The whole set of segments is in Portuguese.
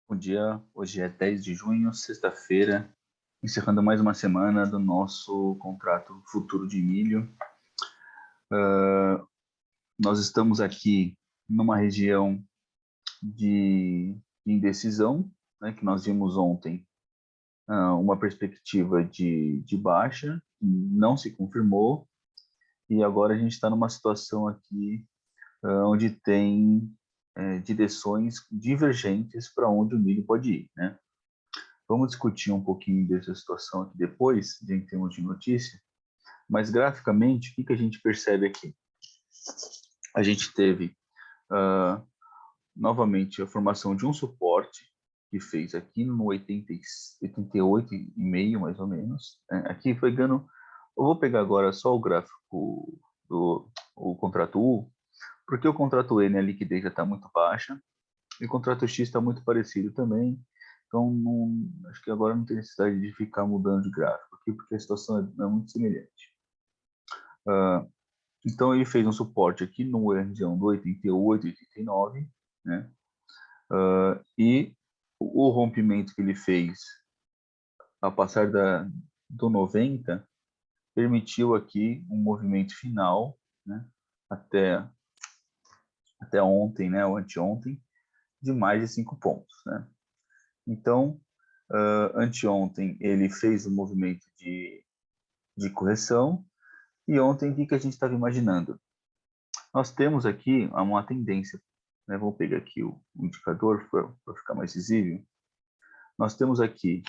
Bom dia, hoje é 10 de junho, sexta-feira, encerrando mais uma semana do nosso contrato futuro de milho. Nós estamos aqui numa região de indecisão, né, que nós vimos ontem, uma perspectiva de baixa, não se confirmou, e agora a gente está numa situação aqui onde tem direções divergentes para onde o milho pode ir, né? Vamos discutir um pouquinho dessa situação aqui depois, em termos de notícia, mas graficamente, o que a gente percebe aqui? A gente teve novamente a formação de um suporte que fez aqui no 88,5 mais ou menos. Né? Aqui foi ganhando. Eu vou pegar agora só o gráfico do o contrato U, porque o contrato N, a liquidez já está muito baixa, e o contrato X está muito parecido também. Então, acho que agora não tem necessidade de ficar mudando de gráfico aqui, porque a situação é muito semelhante. Então, ele fez um suporte aqui no região do 88, 89, né? E o rompimento que ele fez a passar do 90 permitiu aqui um movimento final, né? Até ontem, né? Ou anteontem, de mais de 5 pontos, né? Então, anteontem ele fez um movimento de correção, e ontem o que a gente estava imaginando? Nós temos aqui uma tendência, né? Vou pegar aqui o indicador para ficar mais visível. Nós temos aqui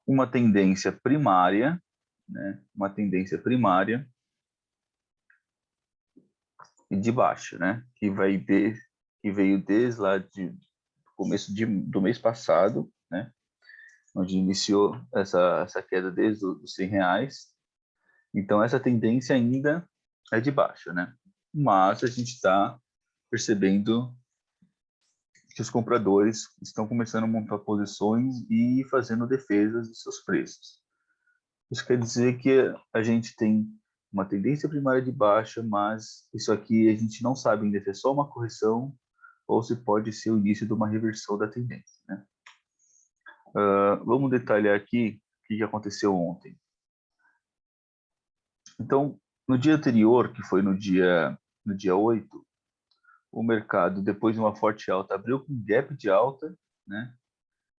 uma tendência primária, né? Uma tendência primária de baixa, né? Que veio desde lá do começo do mês passado, né? Onde iniciou essa queda desde os R$ 100. Então, essa tendência ainda é de baixa, né? Mas a gente está percebendo que os compradores estão começando a montar posições e fazendo defesas de seus preços. Isso quer dizer que a gente tem uma tendência primária de baixa, mas isso aqui a gente não sabe ainda se é só uma correção ou se pode ser o início de uma reversão da tendência, né? Vamos detalhar aqui o que aconteceu ontem. Então, no dia anterior, que foi no dia 8, o mercado, depois de uma forte alta, abriu com gap de alta, né?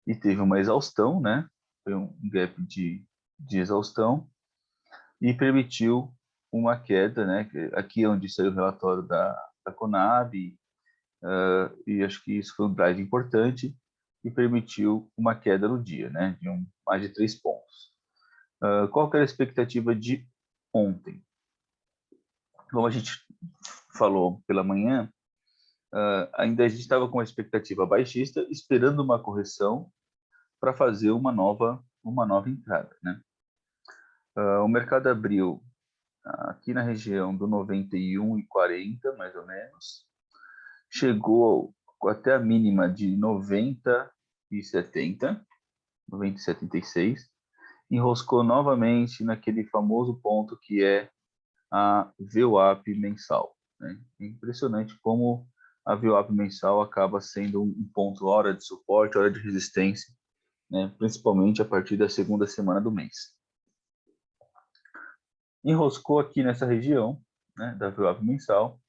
E teve uma exaustão, né? Foi um gap de exaustão e permitiu uma queda, né? Aqui é onde saiu o relatório da Conab, e acho que isso foi um drive importante e permitiu uma queda no dia, né? De mais de 3 pontos. Qual que era a expectativa de ontem? Como a gente falou pela manhã, ainda a gente estava com uma expectativa baixista, esperando uma correção para fazer uma nova entrada, né? O mercado abriu aqui na região do 91,40, mais ou menos, chegou até a mínima de 90,70, 90,76, enroscou novamente naquele famoso ponto que é a VWAP mensal, né? É impressionante como a VWAP mensal acaba sendo um ponto hora de suporte, hora de resistência, né? Principalmente a partir da segunda semana do mês. Enroscou aqui nessa região, né, da VWAP mensal,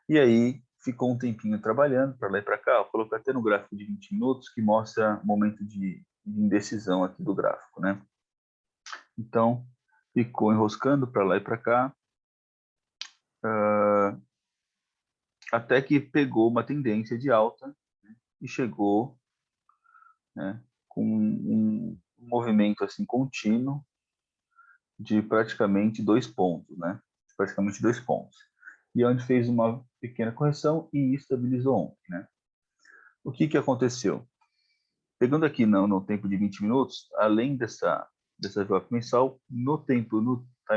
e aí ficou um tempinho trabalhando para lá e para cá. Eu coloquei até no gráfico de 20 minutos que mostra o momento de indecisão aqui do gráfico, né? Então, ficou enroscando para lá e para cá, até que pegou uma tendência de alta, né, e chegou, né, com um movimento assim contínuo de praticamente 2 pontos, né? Praticamente 2 pontos. E onde fez uma pequena correção e estabilizou ontem, né? O que aconteceu? Pegando aqui no tempo de 20 minutos, além dessa VWAP mensal, no time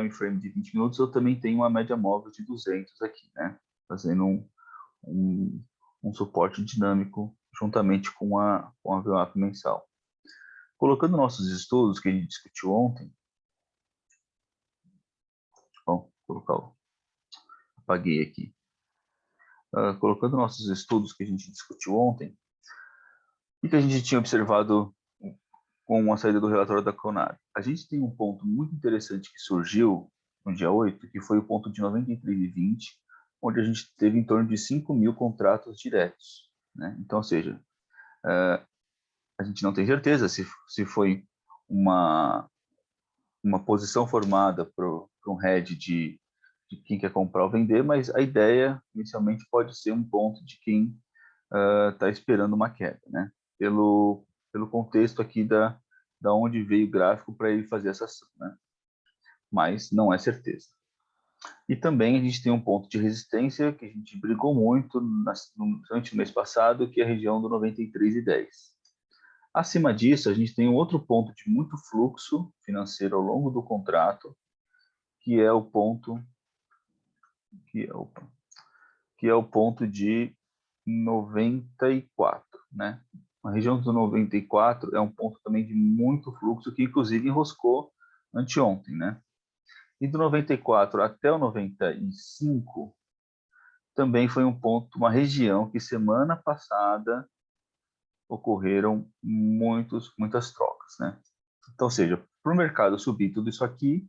frame de 20 minutos, eu também tenho uma média móvel de 200 aqui, né? Fazendo um suporte dinâmico juntamente com a VWAP mensal. Colocando nossos estudos que a gente discutiu ontem, bom, apaguei aqui. colocando nossos estudos que a gente discutiu ontem, e que a gente tinha observado com a saída do relatório da Conab. A gente tem um ponto muito interessante que surgiu no dia 8, que foi o ponto de 93,20, onde a gente teve em torno de 5 mil contratos diretos, né? Então, ou seja, a gente não tem certeza se foi uma posição formada para um head de quem quer comprar ou vender, mas a ideia, inicialmente, pode ser um ponto de quem está esperando uma queda, né? Pelo contexto aqui da onde veio o gráfico para ele fazer essa ação, né? Mas não é certeza. E também a gente tem um ponto de resistência que a gente brigou muito durante o mês passado, que é a região do 93,10. Acima disso, a gente tem um outro ponto de muito fluxo financeiro ao longo do contrato, que é o ponto que é o ponto de 94, né? A região do 94 é um ponto também de muito fluxo, que inclusive enroscou anteontem, né? E do 94 até o 95 também foi um ponto, uma região que semana passada ocorreram muitas trocas, né? Então, ou seja, para o mercado subir tudo isso aqui,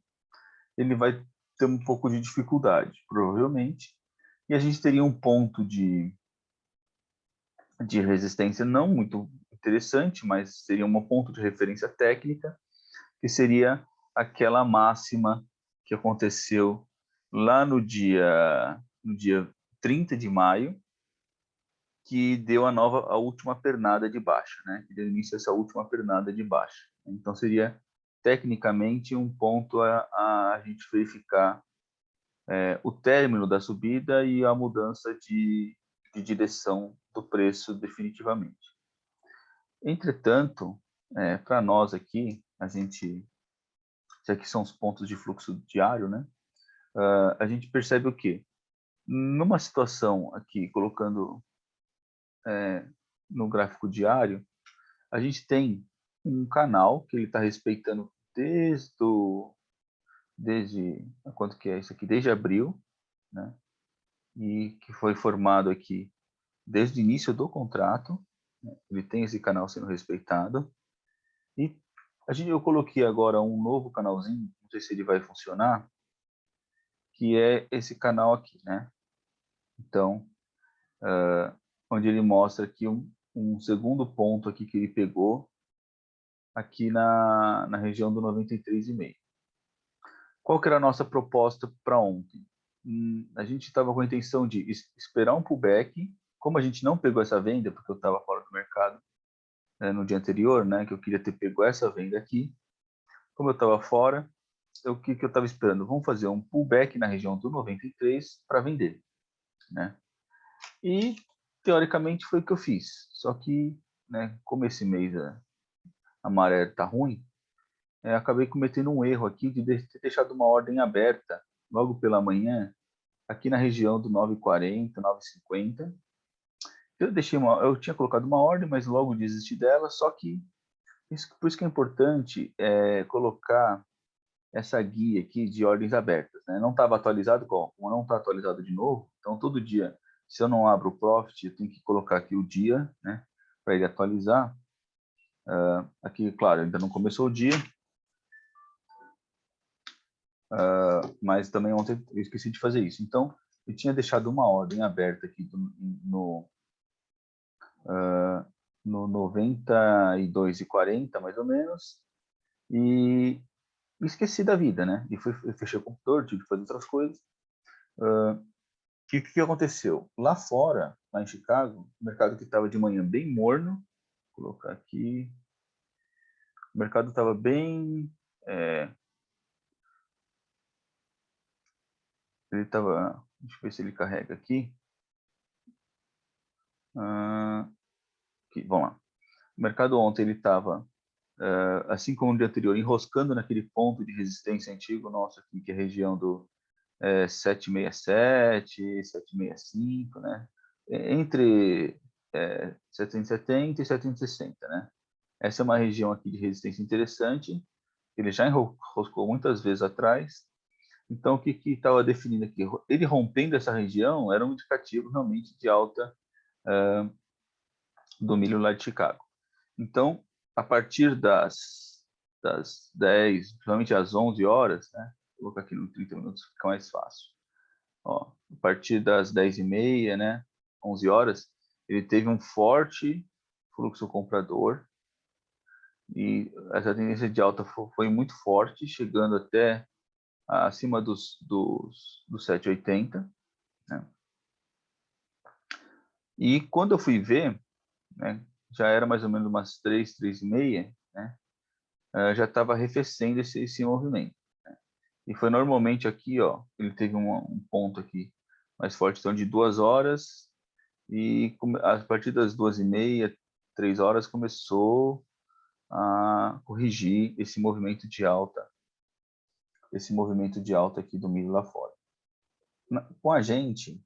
ele vai ter um pouco de dificuldade, provavelmente, e a gente teria um ponto de resistência não muito interessante, mas seria um ponto de referência técnica, que seria aquela máxima que aconteceu lá no dia 30 de maio, que deu a última pernada de baixa, né? Que deu início a essa última pernada de baixa. Então, seria, tecnicamente, um ponto a gente verificar o término da subida e a mudança de direção do preço definitivamente. Entretanto, para nós aqui, isso aqui são os pontos de fluxo diário, né? A gente percebe o quê? Numa situação aqui, colocando no gráfico diário, a gente tem um canal que ele está respeitando desde quanto que é isso aqui? Desde abril, né? E que foi formado aqui desde o início do contrato, né? Ele tem esse canal sendo respeitado. E eu coloquei agora um novo canalzinho, não sei se ele vai funcionar, que é esse canal aqui, né? Então, onde ele mostra aqui um segundo ponto aqui que ele pegou aqui na região do 93,5. Qual que era a nossa proposta para ontem? A gente estava com a intenção de esperar um pullback. Como a gente não pegou essa venda, porque eu estava fora do mercado no dia anterior, né, que eu queria ter pego essa venda aqui. Como eu estava fora, o que eu estava esperando? Vamos fazer um pullback na região do 93 para vender, né? E, teoricamente, foi o que eu fiz. Só que, né, como esse mês a maré está ruim, acabei cometendo um erro aqui de ter deixado uma ordem aberta logo pela manhã, aqui na região do 9,40, 9,50. Eu tinha colocado uma ordem, mas logo desisti dela, só que por isso que é importante colocar essa guia aqui de ordens abertas, né? Não estava atualizado, como não está atualizado de novo, então todo dia, se eu não abro o Profit, eu tenho que colocar aqui o dia, né, para ele atualizar. Aqui, claro, ainda não começou o dia, mas também ontem eu esqueci de fazer isso. Então, eu tinha deixado uma ordem aberta aqui no 92,40, mais ou menos, e esqueci da vida, né? E fechei o computador, tive que fazer outras coisas. O que aconteceu? Lá fora, lá em Chicago, o mercado que estava de manhã bem morno, vou colocar aqui, o mercado estava bem... ele estava... Deixa eu ver se ele carrega aqui. Vamos lá. O mercado ontem ele estava, assim como no dia anterior, enroscando naquele ponto de resistência antigo nosso aqui, que é a região do 767, 765, né? Entre 770 e 760, né? Essa é uma região aqui de resistência interessante. Ele já enroscou muitas vezes atrás. Então, o que estava definindo aqui? Ele rompendo essa região era um indicativo realmente de alta do milho lá de Chicago. Então, a partir das 10, principalmente às 11 horas, né? Vou colocar aqui no 30 minutos, fica mais fácil. Ó, a partir das 10h30, né? 11 horas, ele teve um forte fluxo comprador e essa tendência de alta foi muito forte, chegando até acima dos 7,80, né? E quando eu fui ver, né, já era mais ou menos umas 3h30, né? Já estava arrefecendo esse movimento. Né? E foi normalmente aqui, ó, ele teve um ponto aqui mais forte, então de 2 horas, e a partir das 2h30, 3 horas, começou a corrigir esse movimento de alta aqui do milho lá fora. Com a gente,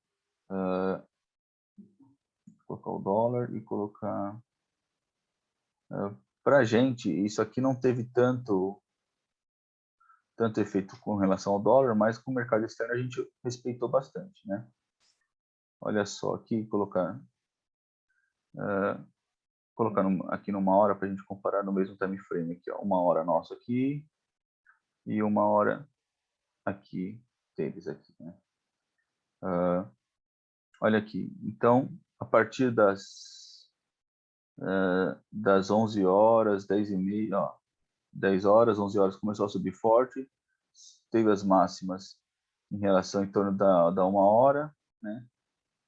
colocar o dólar e colocar... para a gente, isso aqui não teve tanto efeito com relação ao dólar, mas com o mercado externo a gente respeitou bastante, né? Olha só, aqui colocar aqui numa hora para a gente comparar no mesmo time frame aqui, ó, 1 hora nosso aqui e 1 hora aqui deles aqui, né? Olha aqui, então a partir das 11 horas, 10h30, ó, 10 horas, 11 horas começou a subir forte, teve as máximas em relação em torno da 1 hora, né?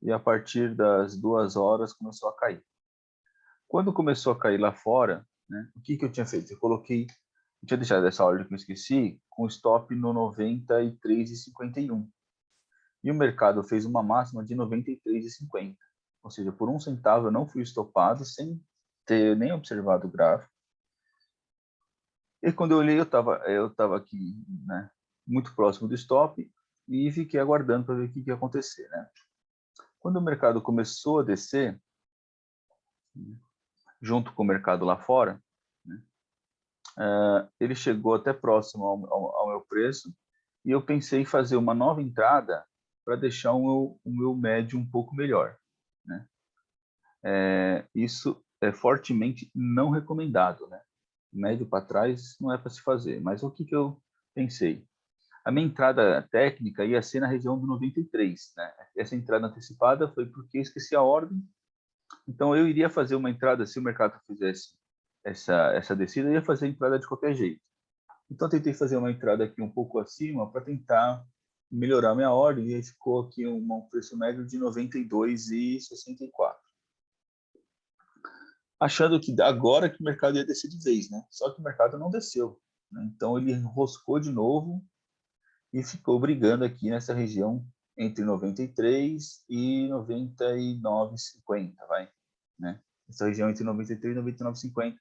E a partir das 2 horas começou a cair. Quando começou a cair lá fora, né, o que eu tinha feito? Eu tinha deixado essa ordem que eu esqueci, com stop no 93,51. E o mercado fez uma máxima de 93,50. Ou seja, por 1 centavo eu não fui estopado sem ter nem observado o gráfico. E quando eu olhei, eu tava aqui, né, muito próximo do stop e fiquei aguardando para ver o que ia acontecer, né? Quando o mercado começou a descer, junto com o mercado lá fora, né, ele chegou até próximo ao meu preço e eu pensei em fazer uma nova entrada para deixar o meu médio um pouco melhor, né? Isso é fortemente não recomendado, né? Médio para trás não é para se fazer, mas o que eu pensei? A minha entrada técnica ia ser na região do 93, né? Essa entrada antecipada foi porque eu esqueci a ordem, então eu iria fazer uma entrada, se o mercado fizesse essa descida, eu ia fazer a entrada de qualquer jeito. Então tentei fazer uma entrada aqui um pouco acima para tentar melhorar minha ordem e aí ficou aqui um preço médio de 92,64. Achando que agora que o mercado ia descer de vez, né? Só que o mercado não desceu, né? Então ele enroscou de novo e ficou brigando aqui nessa região entre 93 e 99,50, vai, né? Essa região entre 93 e 99,50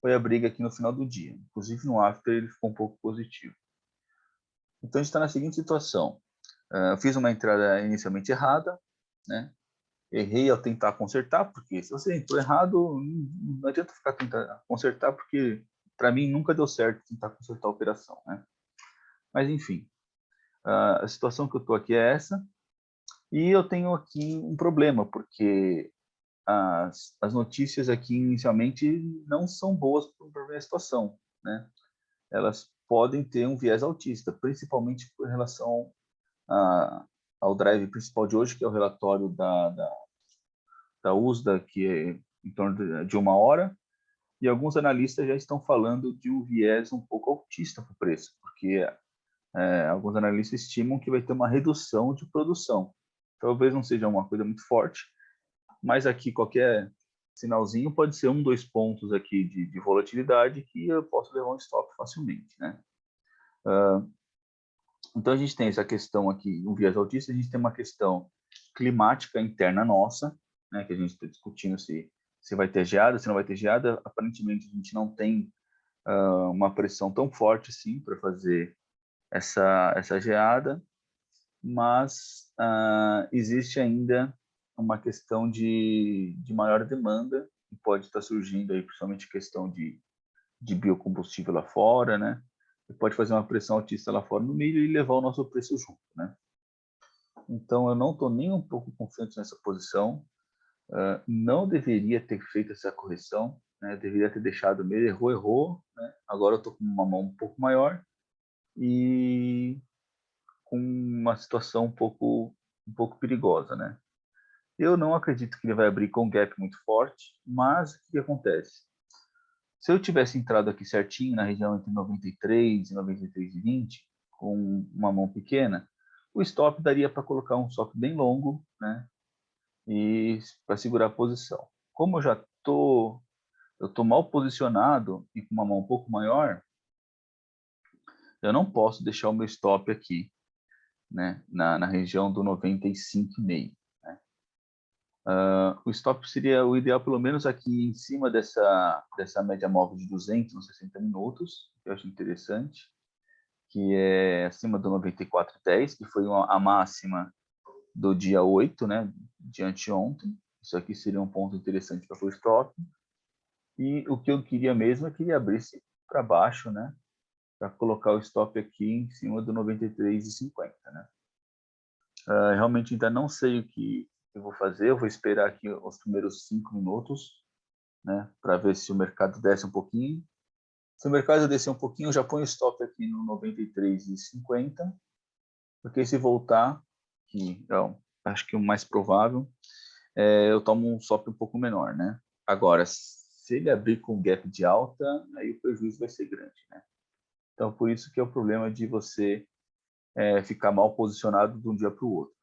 foi a briga aqui no final do dia. Inclusive no after ele ficou um pouco positivo. Então a gente está na seguinte situação. Eu fiz uma entrada inicialmente errada, né? Errei ao tentar consertar, porque se você entrou errado, não adianta ficar tentando consertar, porque para mim nunca deu certo tentar consertar a operação, né? Mas enfim, a situação que eu estou aqui é essa, e eu tenho aqui um problema, porque as notícias aqui inicialmente não são boas para a minha situação, né? Elas podem ter um viés altista, principalmente por relação ao drive principal de hoje, que é o relatório da USDA, que é em torno de 1 hora, e alguns analistas já estão falando de um viés um pouco altista para o preço, porque alguns analistas estimam que vai ter uma redução de produção. Talvez não seja uma coisa muito forte, mas aqui qualquer sinalzinho pode ser 1, 2 pontos aqui de volatilidade que eu posso levar um stop facilmente, né? Então a gente tem essa questão aqui, um viés altista, a gente tem uma questão climática interna nossa, né, que a gente está discutindo se vai ter geada, se não vai ter geada. Aparentemente a gente não tem uma pressão tão forte assim para fazer essa geada, mas existe ainda uma questão de maior demanda que pode estar surgindo aí, principalmente questão de biocombustível lá fora, né? e pode fazer uma pressão altista lá fora no milho e levar o nosso preço junto, né? Então, eu não estou nem um pouco confiante nessa posição. Não deveria ter feito essa correção, né? Deveria ter deixado mesmo, errou, né? Agora eu estou com uma mão um pouco maior e com uma situação um pouco perigosa, né? Eu não acredito que ele vai abrir com um gap muito forte, mas o que acontece? Se eu tivesse entrado aqui certinho na região entre 93 e 93,20, com uma mão pequena, o stop daria para colocar um stop bem longo, né? E para segurar a posição. Como eu tô mal posicionado e com uma mão um pouco maior, eu não posso deixar o meu stop aqui, né? Na região do 95,5. O stop seria o ideal, pelo menos aqui em cima dessa média móvel de 200 nos 60 minutos, que eu acho interessante, que é acima do 94,10, que foi a máxima do dia 8, né, de anteontem. Isso aqui seria um ponto interessante para o stop. E o que eu queria mesmo é que ele abrisse para baixo, né, para colocar o stop aqui em cima do 93,50, né. Realmente ainda não sei o que eu vou fazer, eu vou esperar aqui os primeiros 5 minutos, né, para ver se o mercado desce um pouquinho. Se o mercado descer um pouquinho, eu já ponho o stop aqui no 93,50, porque se voltar, que acho que o mais provável, eu tomo um stop um pouco menor, né? Agora, se ele abrir com gap de alta, aí o prejuízo vai ser grande, né? Então, por isso que é o problema de você ficar mal posicionado de um dia para o outro.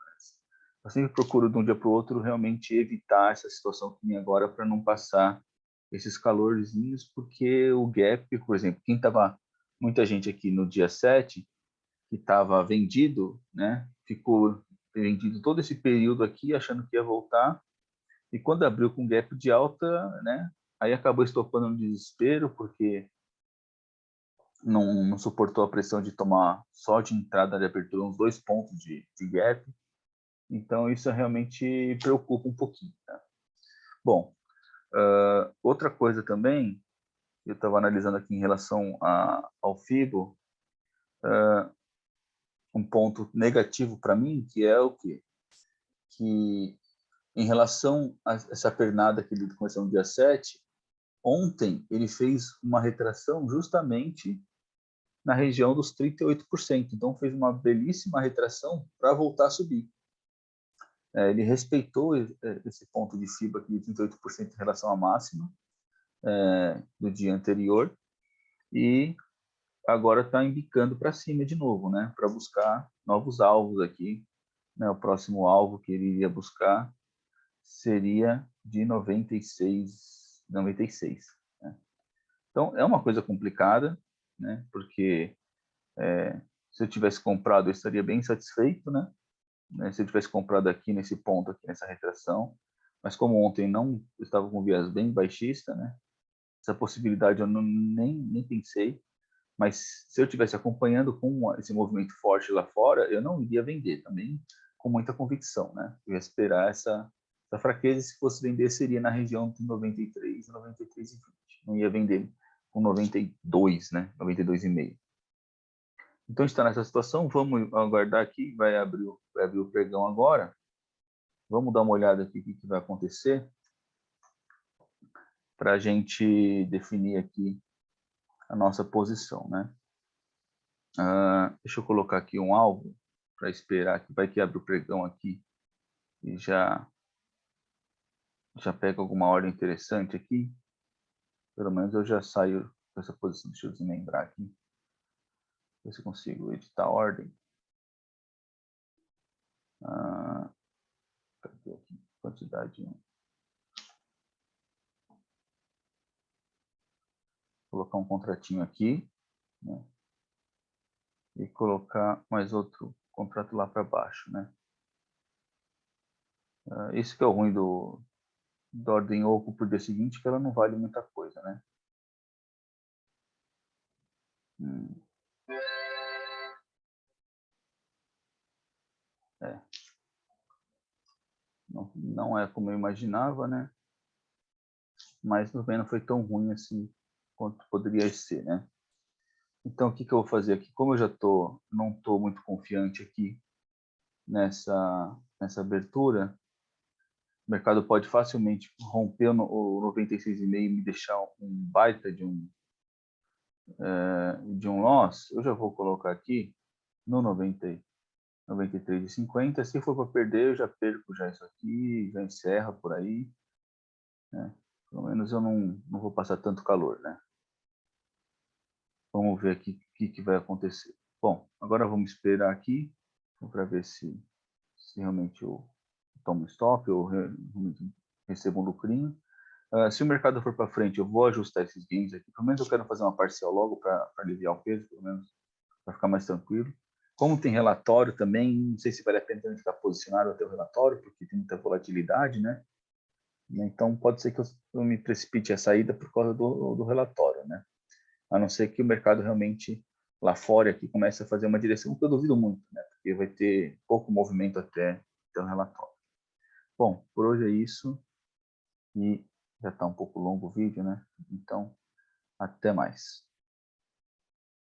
Eu sempre procuro de um dia para o outro realmente evitar essa situação que tem agora para não passar esses calorzinhos, porque o gap, por exemplo, muita gente aqui no dia 7 que estava vendido, né? Ficou vendido todo esse período aqui achando que ia voltar, e quando abriu com gap de alta, né? Aí acabou estopando no desespero, porque não suportou a pressão de tomar só de entrada de abertura uns 2 pontos de gap. Então, isso realmente preocupa um pouquinho. Tá? Bom, outra coisa também, eu estava analisando aqui em relação ao FIBO, um ponto negativo para mim, que é o quê? Que em relação a essa pernada que ele começou no dia 7, ontem ele fez uma retração justamente na região dos 38%. Então, fez uma belíssima retração para voltar a subir. Ele respeitou esse ponto de FIBA aqui de 38% em relação à máxima do dia anterior e agora está embicando para cima de novo, né? Para buscar novos alvos aqui. Né? O próximo alvo que ele iria buscar seria de 96. Né? Então, é uma coisa complicada, né? Porque se eu tivesse comprado, eu estaria bem satisfeito, né? Se eu tivesse comprado aqui nesse ponto, aqui nessa retração. Mas como ontem não estava com viés bem baixista, né? Essa possibilidade eu nem pensei. Mas se eu estivesse acompanhando com esse movimento forte lá fora, eu não iria vender também com muita convicção, né? Eu ia esperar essa fraqueza, e se fosse vender seria na região de 93 e 93,20. Não ia vender com 92, né? 92,5. Então está nessa situação, vamos aguardar aqui, vai abrir o pregão agora. Vamos dar uma olhada aqui o que vai acontecer para a gente definir aqui a nossa posição, né? Deixa eu colocar aqui um alvo para esperar que vai que abre o pregão aqui e já pega alguma ordem interessante aqui. Pelo menos eu já saio dessa posição. Deixa eu desmembrar aqui. Ver se eu consigo editar a ordem. Cadê aqui? Quantidade 1. Colocar um contratinho aqui, né? E colocar mais outro contrato lá para baixo, né? Isso que é o ruim da ordem oco por dia seguinte, que ela não vale muita coisa, né? Não é como eu imaginava, né? Mas também não foi tão ruim assim quanto poderia ser, né? Então, o que que eu vou fazer aqui? Como eu já não estou muito confiante aqui nessa abertura, o mercado pode facilmente romper o 96,5 e me deixar um baita de um loss. Eu já vou colocar aqui no 93,50. Se for para perder, eu já perco já isso aqui, já encerra por aí, né? Pelo menos eu não vou passar tanto calor, né? Vamos ver aqui o que vai acontecer. Bom, agora vamos esperar aqui para ver se realmente eu tomo stop ou realmente recebo um lucrinho. Se o mercado for para frente, eu vou ajustar esses gains aqui. Pelo menos eu quero fazer uma parcial logo para aliviar o peso, pelo menos para ficar mais tranquilo. Como tem relatório também, não sei se vale a pena ficar posicionado até o relatório, porque tem muita volatilidade, né? Então pode ser que eu me precipite a saída por causa do relatório, né? A não ser que o mercado realmente lá fora aqui comece a fazer uma direção que eu duvido muito, né? Porque vai ter pouco movimento até o relatório. Bom, por hoje é isso e já está um pouco longo o vídeo, né? Então, até mais.